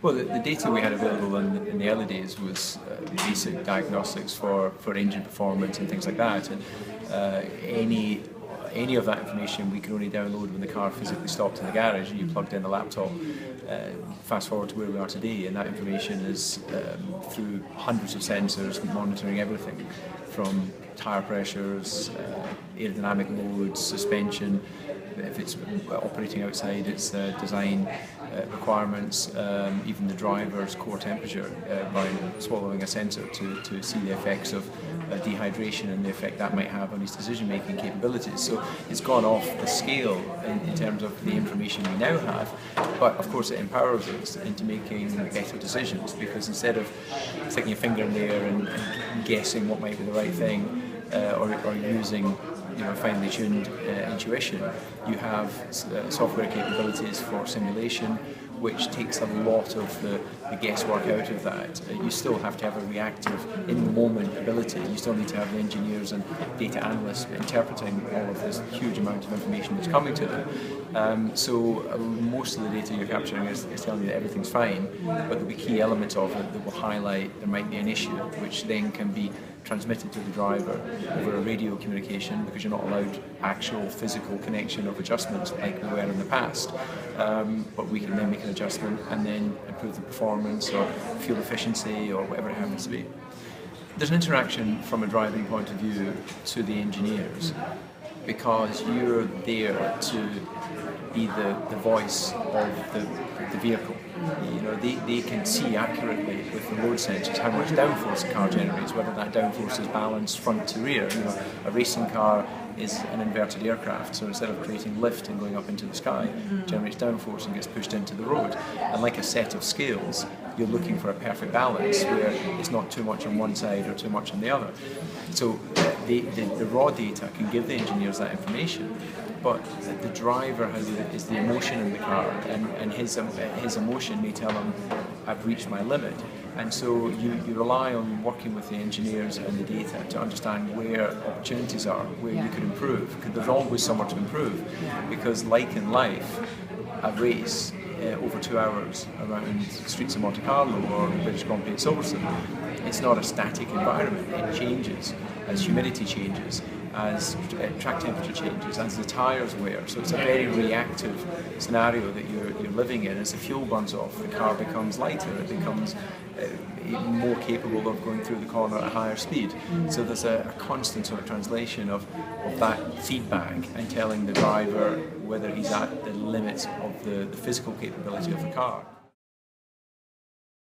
Well, the data we had available in the early days was basic diagnostics for engine performance and things like that, and any of that information we could only download when the car physically stopped in the garage and you plugged in the laptop. Fast forward to where we are today, and that information is through hundreds of sensors monitoring everything from tyre pressures, aerodynamic loads, suspension. If it's operating outside, its design requirements, even the driver's core temperature by swallowing a sensor to see the effects of dehydration and the effect that might have on his decision-making capabilities. So it's gone off the scale in terms of the information we now have, but of course it empowers us into making better decisions, because instead of sticking your finger in the air and guessing what might be the right thing, or using finely tuned intuition, you have software capabilities for simulation, which takes a lot of the guesswork out of that. You still have to have a reactive, in-the-moment ability. You still need to have the engineers and data analysts interpreting all of this huge amount of information that's coming to them. So most of the data you're capturing is telling you that everything's fine, but there'll be key elements of it that will highlight there might be an issue, which then can be transmitted to the driver over a radio communication, because you're not allowed actual physical connection of adjustments like we were in the past. But we can then make an adjustment and then improve the performance or fuel efficiency or whatever it happens to be. There's an interaction from a driving point of view to the engineers, because you're there to be the voice of the vehicle. They can see accurately with the load sensors how much downforce the car generates, whether that downforce is balanced front to rear. A racing car is an inverted aircraft, so instead of creating lift and going up into the sky, it generates downforce and gets pushed into the road. And like a set of scales, you're looking for a perfect balance where it's not too much on one side or too much on the other. So the raw data can give the engineers that information, but the driver is the emotion in the car, and his emotion may tell him, I've reached my limit. And so you rely on working with the engineers and the data to understand where opportunities are, where you could improve, because there's always somewhere to improve. Because like in life, a race over 2 hours around the streets of Monte Carlo or the British Grand Prix at Silverstone, it's not a static environment. It changes as humidity changes, as track temperature changes, as the tyres wear. So it's a very reactive scenario that you're living in. As the fuel burns off, the car becomes lighter, it becomes more capable of going through the corner at a higher speed. So there's a constant sort of translation of that feedback and telling the driver whether he's at the limits of the physical capability of the car.